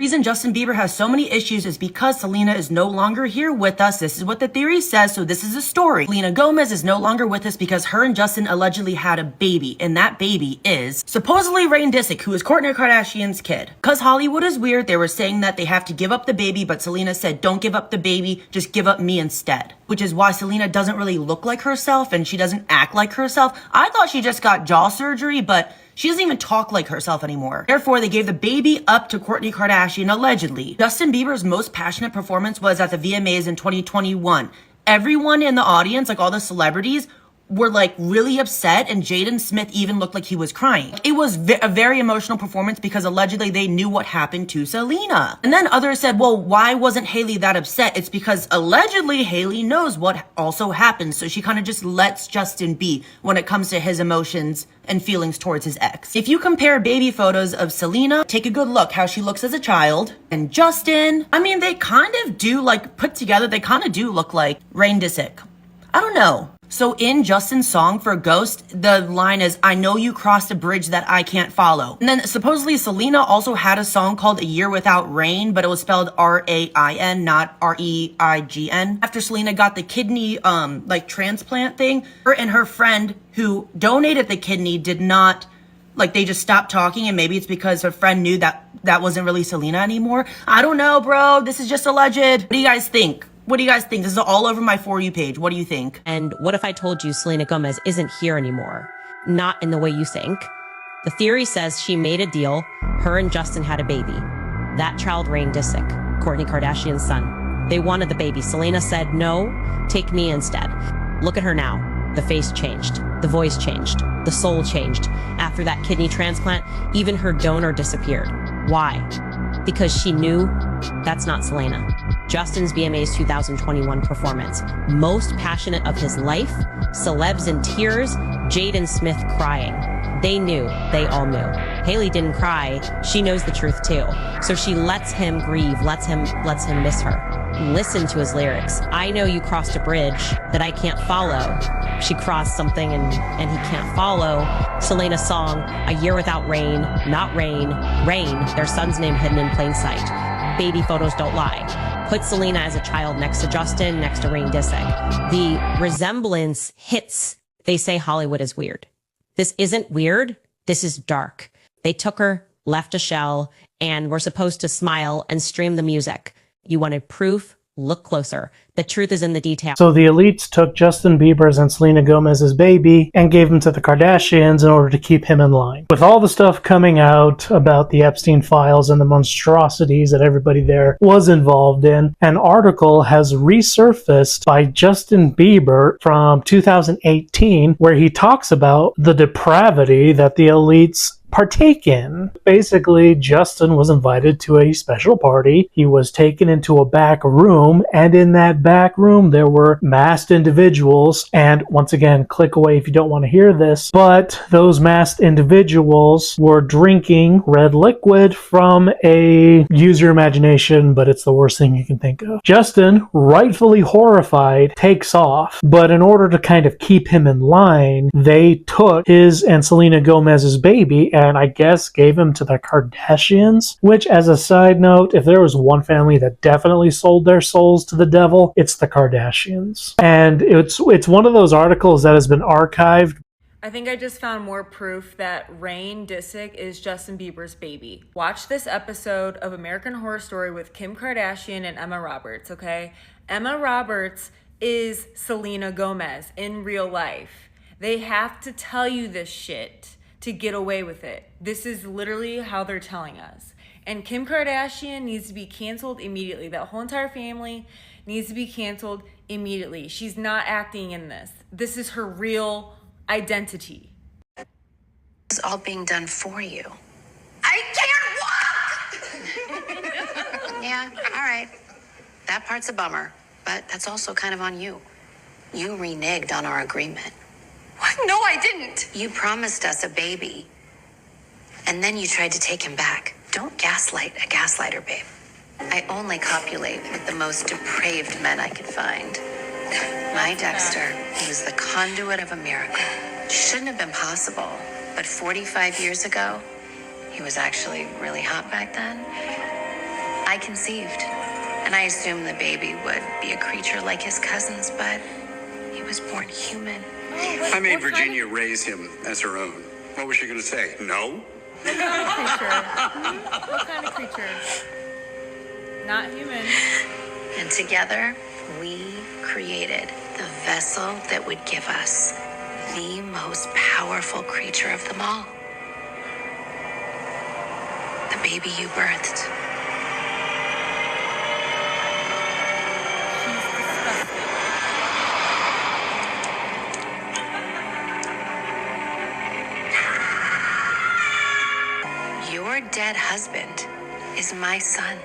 Reason Justin Bieber has so many issues is because Selena is no longer here with us. This is what the theory says, so this is a story. Selena Gomez is no longer with us because her and Justin allegedly had a baby, and that baby is supposedly Rain Disick, who is Kourtney Kardashian's kid. Because Hollywood is weird, they were saying that they have to give up the baby, but Selena said, don't give up the baby, just give up me instead. Which is why Selena doesn't really look like herself, and she doesn't act like herself. I thought she just got jaw surgery, but she doesn't even talk like herself anymore. Therefore, they gave the baby up to Kourtney Kardashian, allegedly. Justin Bieber's most passionate performance was at the VMAs in 2021. Everyone in the audience, like all the celebrities, were like really upset, and Jaden Smith even looked like he was crying. It was a very emotional performance because allegedly they knew what happened to Selena. And then others said, well, why wasn't Hailey that upset? It's because allegedly Hailey knows what also happened, so she kind of just lets Justin be when it comes to his emotions and feelings towards his ex. If you compare baby photos of Selena, take a good look how she looks as a child, and Justin, I mean, they kind of do, like, put together, they kind of do look like Rain Disick. I don't know. So in Justin's song for Ghost, the line is, I know you crossed a bridge that I can't follow. And then supposedly Selena also had a song called A Year Without Rain, but it was spelled R-A-I-N, not R-E-I-G-N. After Selena got the kidney, like transplant thing, her and her friend who donated the kidney did not, like, they just stopped talking, and maybe it's because her friend knew that that wasn't really Selena anymore. I don't know, bro. This is just alleged. What do you guys think? What do you guys think? This is all over my For You page. What do you think? And what if I told you Selena Gomez isn't here anymore? Not in the way you think. The theory says she made a deal. Her and Justin had a baby. That child, Rain Disick, Kourtney Kardashian's son. They wanted the baby. Selena said, no, take me instead. Look at her now. The face changed. The voice changed. The soul changed. After that kidney transplant, even her donor disappeared. Why? Because she knew that's not Selena. Justin's VMA's 2021 performance. Most passionate of his life, celebs in tears, Jaden Smith crying. They knew, they all knew. Hailey didn't cry, she knows the truth too. So she lets him grieve, lets him miss her. Listen to his lyrics. I know you crossed a bridge that I can't follow. She crossed something and he can't follow. Selena's song, A Year Without Rain, not Rain, Rain, their son's name hidden in plain sight. Baby photos don't lie. Put Selena as a child next to Justin, next to Rain Disick. The resemblance hits. They say Hollywood is weird. This isn't weird. This is dark. They took her, left a shell, and were supposed to smile and stream the music. You wanted proof? Look closer. The truth is in the detail. So the elites took Justin Bieber's and Selena Gomez's baby and gave him to the Kardashians in order to keep him in line. With all the stuff coming out about the Epstein files and the monstrosities that everybody there was involved in, an article has resurfaced by Justin Bieber from 2018 where he talks about the depravity that the elites partake in. Basically, Justin was invited to a special party. He was taken into a back room, and in that back room there were masked individuals, and once again, click away if you don't want to hear this, but those masked individuals were drinking red liquid from a, use your imagination, but it's the worst thing you can think of. Justin, rightfully horrified, takes off, but in order to kind of keep him in line, they took his and Selena Gomez's baby and I guess gave him to the Kardashians, which, as a side note, if there was one family that definitely sold their souls to the devil, it's the Kardashians. And it's one of those articles that has been archived. I think I just found more proof that Rain Disick is Justin Bieber's baby. Watch this episode of American Horror Story with Kim Kardashian and Emma Roberts, okay? Emma Roberts is Selena Gomez in real life. They have to tell you this shit to get away with it. This is literally how they're telling us. And Kim Kardashian needs to be canceled immediately. That whole entire family needs to be canceled immediately. She's not acting in this. This is her real identity. It's all being done for you. I can't walk! Yeah, all right. That part's a bummer, but that's also kind of on you. You reneged on our agreement. What? No, I didn't. You promised us a baby, and then you tried to take him back. Don't gaslight a gaslighter, babe. I only copulate with the most depraved men I could find. My Dexter, he was the conduit of a miracle. Shouldn't have been possible, but 45 years ago, he was actually really hot back then. I conceived. And I assumed the baby would be a creature like his cousins, but he was born human. I made Virginia raise him as her own. What was she going to say? No? What kind of creature? What kind of creature? Not human. And together, we created the vessel that would give us the most powerful creature of them all. The baby you birthed. She's disgusting. Your dead husband is my son.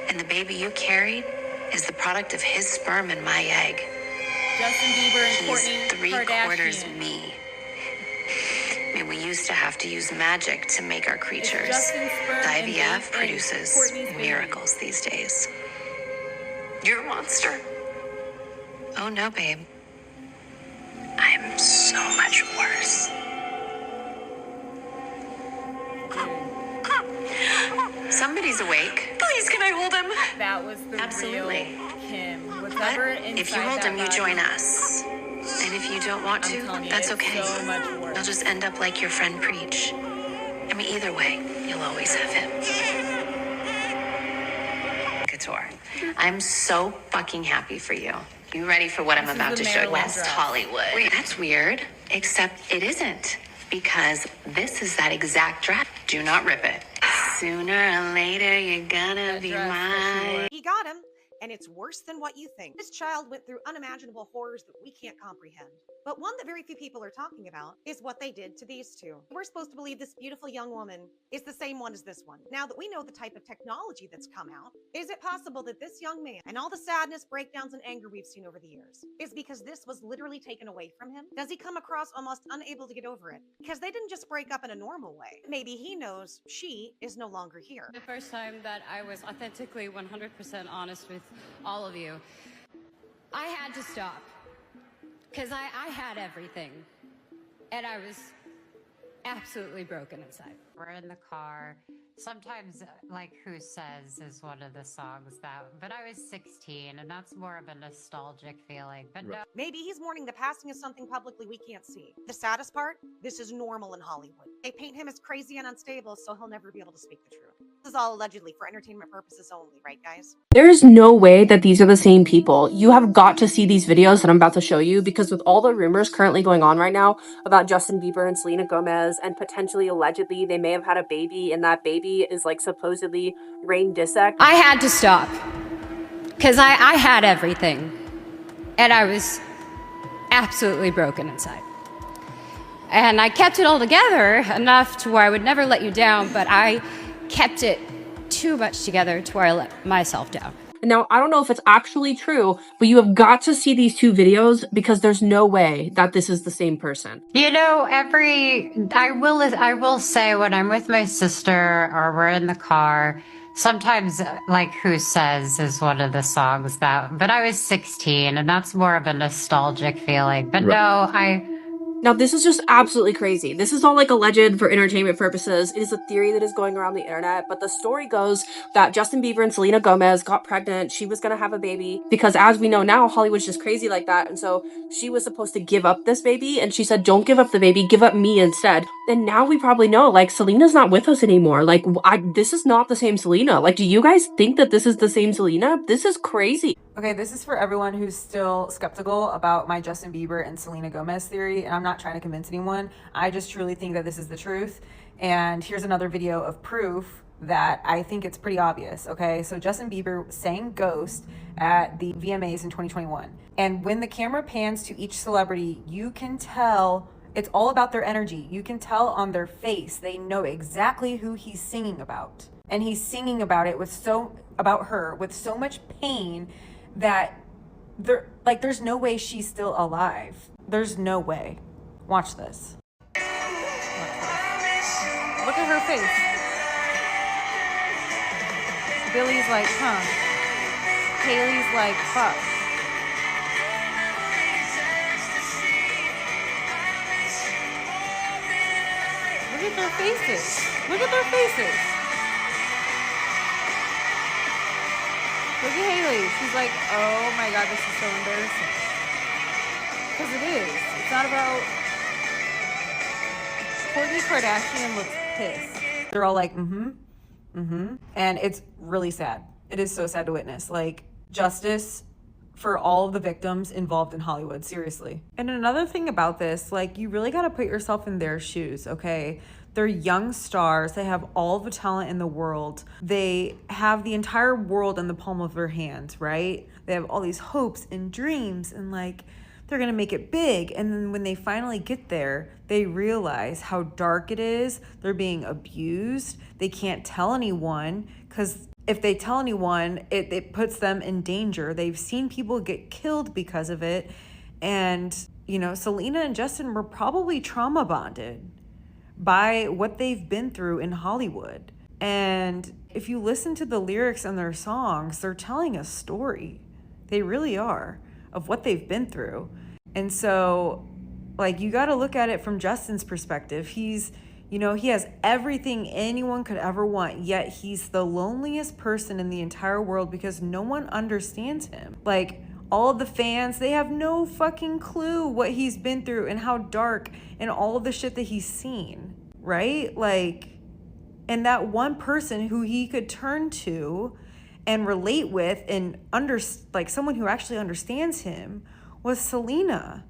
And the baby you carried is the product of his sperm and my egg. Justin Bieber and He's Kourtney 3/4 Kardashian. me. I mean, we used to have to use magic to make our creatures. Justin's sperm The and IVF baby- produces Kourtney's baby. miracles these days. You're a monster. Oh no, babe. I'm so much worse. Somebody's awake. Please, can I hold him? That was the Absolutely. real Kim. But Whatever inside if you hold that him, you body- join us. And if you don't want I'm to, telling you, that's it's okay. so much worse. You'll just end up like your friend Preach. I mean, either way, you'll always have him. Couture. I'm so fucking happy for you. You ready for what I'm This is about the to show you? Maryland West dress. Hollywood. Wait, that's weird. Except it isn't. Because this is that exact dress. Do not rip it. Sooner or later, you're gonna That be dress that she wore. mine. He got him, and it's worse than what you think. This child went through unimaginable horrors that we can't comprehend. But one that very few people are talking about is what they did to these two. We're supposed to believe this beautiful young woman is the same one as this one. Now that we know the type of technology that's come out, is it possible that this young man and all the sadness, breakdowns, and anger we've seen over the years is because this was literally taken away from him? Does he come across almost unable to get over it? Because they didn't just break up in a normal way. Maybe he knows she is no longer here. The first time that I was authentically 100% honest with all of you, I had to stop. Because I had everything. And I was absolutely broken inside. We're in the car. Sometimes, like Who Says is one of the songs that, but I was 16, and that's more of a nostalgic feeling. But no, Maybe he's mourning the passing of something publicly we can't see. The saddest part, this is normal in Hollywood. They paint him as crazy and unstable, so he'll never be able to speak the truth. This is all allegedly for entertainment purposes only, right, guys? There's no way that these are the same people. You have got to see these videos that I'm about to show you, because with all the rumors currently going on right now about Justin Bieber and Selena Gomez, and potentially allegedly they may have had a baby, and that baby is like supposedly Rain Dissect. I had to stop. Because I had everything. And I was absolutely broken inside. And I kept it all together enough to where I would never let you down, but I kept it too much together to where I let myself down. Now, I don't know if it's actually true, but you have got to see these two videos, because there's no way that this is the same person. you know, I will say when I'm with my sister or we're in the car, sometimes, like Who Says is one of the songs that, but I was 16, and that's more of a nostalgic feeling. But no, Now, this is just absolutely crazy. This is all like alleged for entertainment purposes. It is a theory that is going around the internet, but the story goes that Justin Bieber and Selena Gomez got pregnant. She was gonna have a baby because, as we know now, Hollywood's just crazy like that. And so she was supposed to give up this baby, and she said, "Don't give up the baby, give up me instead." And now we probably know, like, Selena's not with us anymore. Like, this is not the same Selena. Like, do you guys think that this is the same Selena? This is crazy. Okay, this is for everyone who's still skeptical about my Justin Bieber and Selena Gomez theory, and I'm not trying to convince anyone. I just truly think that this is the truth. And here's another video of proof that I think it's pretty obvious, okay? So Justin Bieber sang Ghost at the VMAs in 2021. And when the camera pans to each celebrity, you can tell it's all about their energy. You can tell on their face. They know exactly who he's singing about. And he's singing about it about her with so much pain that there's no way she's still alive. There's no way. Watch this. Look at her face. Billy's like, huh. Haley's like, fuck. Look at their faces. Look at their faces. Look at Haley. She's like, oh my God, this is so embarrassing. Because it is. It's not about... Kourtney Kardashian looks pissed. They're all like, and it's really sad. It is so sad to witness. Like, justice for all of the victims involved in Hollywood, seriously. And another thing about this, like, you really got to put yourself in their shoes, okay? They're young stars. They have all the talent in the world. They have the entire world in the palm of their hand, right? They have all these hopes and dreams, and like, they're gonna make it big. And then when they finally get there, they realize how dark it is. They're being abused. They can't tell anyone, because if they tell anyone, it puts them in danger. They've seen people get killed because of it. And, you know, Selena and Justin were probably trauma bonded by what they've been through in Hollywood. And if you listen to the lyrics in their songs, they're telling a story. They really are, of what they've been through. And so, like, you got to look at it from Justin's perspective. He's, you know, he has everything anyone could ever want, yet he's the loneliest person in the entire world because no one understands him. Like, all of the fans, they have no fucking clue what he's been through and how dark and all of the shit that he's seen, right? Like, and that one person who he could turn to and relate with and like someone who actually understands him was Selena.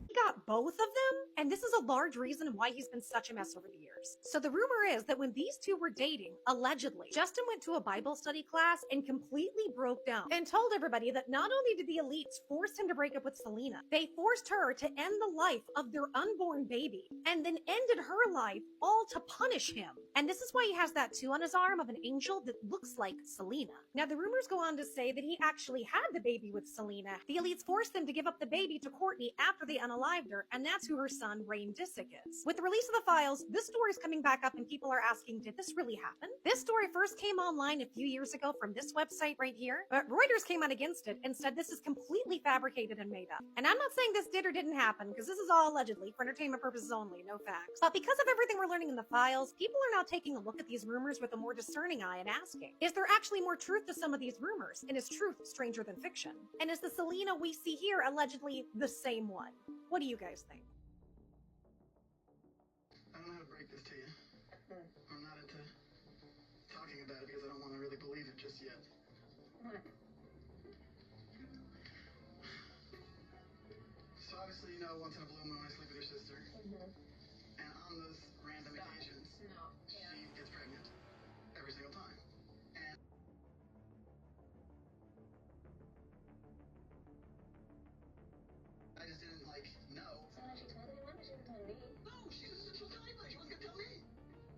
He got both of them, and this is a large reason why he's been such a mess over the years. So the rumor is that when these two were dating, allegedly, Justin went to a Bible study class and completely broke down and told everybody that not only did the elites force him to break up with Selena, they forced her to end the life of their unborn baby and then ended her life all to punish him. And this is why he has that tattoo on his arm of an angel that looks like Selena. Now, the rumors go on to say that he actually had the baby with Selena. The elites forced them to give up the baby to Kourtney after they unalived her, and that's who her son, Rain Disick, is. With the release of the files, this story is coming back up and people are asking, did this really happen? This story first came online a few years ago from this website right here, but Reuters came out against it and said this is completely fabricated and made up. And I'm not saying this did or didn't happen, because this is all allegedly for entertainment purposes only, no facts. But because of everything we're learning in the files, people are now taking a look at these rumors with a more discerning eye and asking, is there actually more truth to some of these rumors? And is truth stranger than fiction? And is the Selena we see here allegedly the same one? What do you guys think? I don't know how to break this to you. I'm not into talking about it because I don't want to really believe it just yet. What? So obviously, you know, once in a blue moon I sleep with your sister. And on those random occasions, she gets pregnant. Every single time. And I just didn't, like, know. So she told anyone, but she didn't tell me? No, she was telling anybody. She wasn't gonna tell me.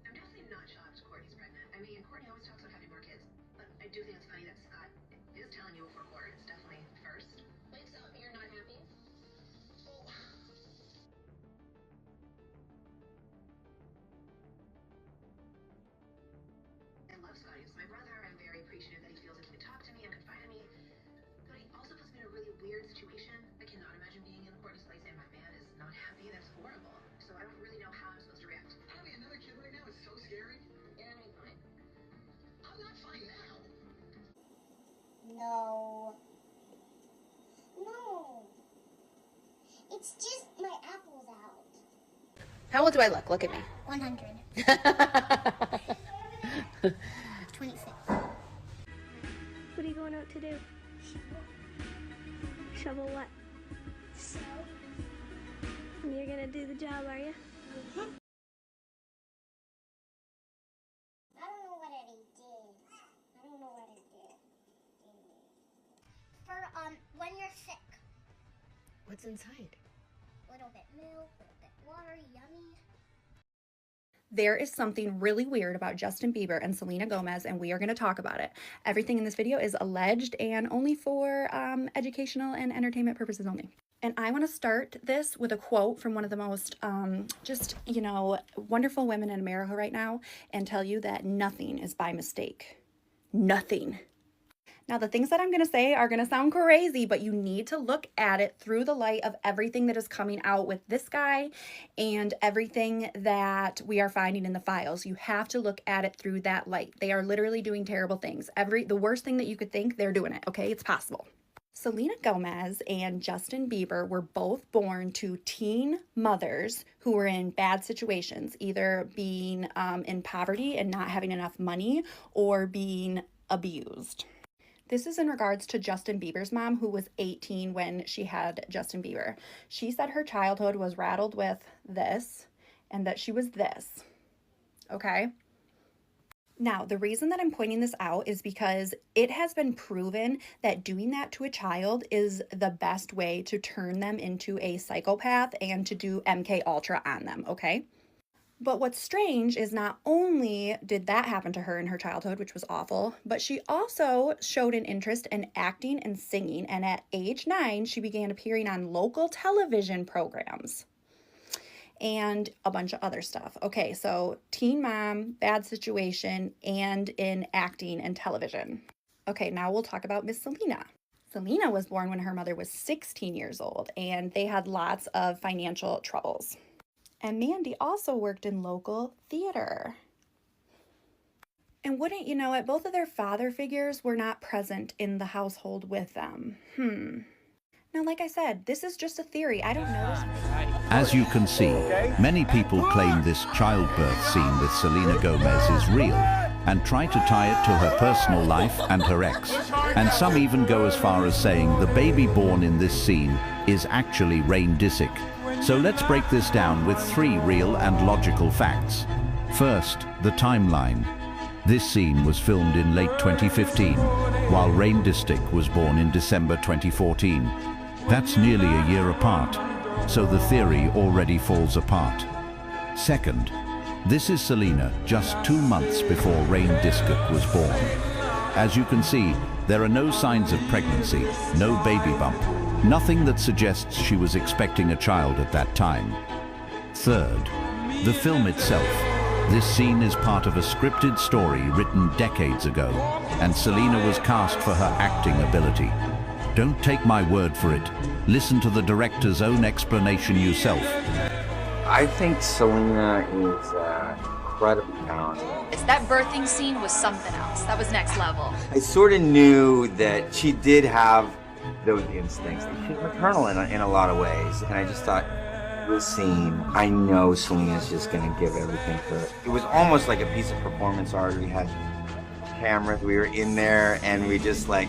I'm definitely not shocked Kourtney's pregnant. I mean, Kourtney always talks about having more kids. But I do think it's funny that Scott is telling you before Kourtney. It's definitely first. Wait, so you're not happy? Well, I love Scott. He's my brother. I'm very appreciative that he feels like he can talk to me and confide in me. But he also puts me in a really weird situation. I cannot imagine being in Kourtney's place and my man is not happy. That's horrible. So I don't really know how I'm supposed to react. having another kid right now is so scary. You're gonna be fine. I'm not fine now. No. No. It's just my apple's out. How old do I look? Look at me. 100. 26. What are you going out to do? Shovel what? So, And you're gonna do the job, are you? I don't know what I did. I don't know what I did. For, when you're sick. What's inside? A little bit milk, a little bit water, yummy. There is something really weird about Justin Bieber and Selena Gomez, and we are going to talk about it. Everything in this video is alleged and only for educational and entertainment purposes only. And I want to start this with a quote from one of the most wonderful women in America right now and tell you that nothing is by mistake. Nothing. Now, the things that I'm going to say are going to sound crazy, but you need to look at it through the light of everything that is coming out with this guy and everything that we are finding in the files. You have to look at it through that light. They are literally doing terrible things. The worst thing that you could think, they're doing it, okay? It's possible. Selena Gomez and Justin Bieber were both born to teen mothers who were in bad situations, either being in poverty and not having enough money or being abused. This is in regards to Justin Bieber's mom, who was 18 when she had Justin Bieber. She said her childhood was rattled with this and that she was this, okay? Now, the reason that I'm pointing this out is because it has been proven that doing that to a child is the best way to turn them into a psychopath and to do MK Ultra on them, okay? But what's strange is not only did that happen to her in her childhood, which was awful, but she also showed an interest in acting and singing. And at age 9, she began appearing on local television programs and a bunch of other stuff. Okay, so teen mom, bad situation, and in acting and television. Okay, now we'll talk about Miss Selena. Selena was born when her mother was 16 years old, and they had lots of financial troubles. And Mandy also worked in local theater. And wouldn't you know it, both of their father figures were not present in the household with them. Now, like I said, this is just a theory. I don't know this. As you can see, many people claim this childbirth scene with Selena Gomez is real and try to tie it to her personal life and her ex. And some even go as far as saying the baby born in this scene is actually Rain Disick. So let's break this down with 3 real and logical facts. First, the timeline. This scene was filmed in late 2015, while Rain Disick was born in December 2014. That's nearly a year apart, so the theory already falls apart. Second, this is Selena just 2 months before Rain Disick was born. As you can see, there are no signs of pregnancy, no baby bump, nothing that suggests she was expecting a child at that time. Third, the film itself. This scene is part of a scripted story written decades ago, and Selena was cast for her acting ability. Don't take my word for it. Listen to the director's own explanation yourself. I think Selena is incredibly talented. That birthing scene was something else. That was next level. I sort of knew that she did have those instincts. She's maternal in a lot of ways. And I just thought, this scene, I know Selena's just going to give everything for it. It was almost like a piece of performance art. We had cameras, we were in there, and we just like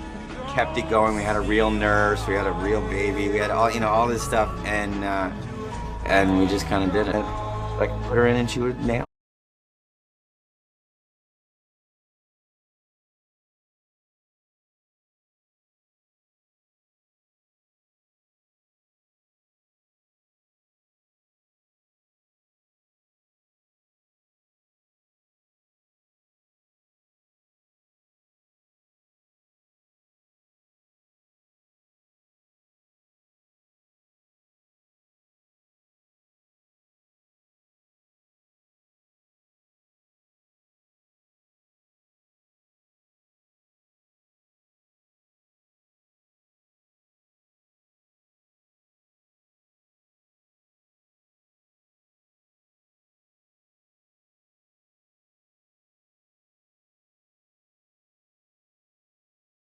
kept it going. We had a real nurse, we had a real baby, we had all, all this stuff, and we just kind of did it. Like, put her in and she would nail it.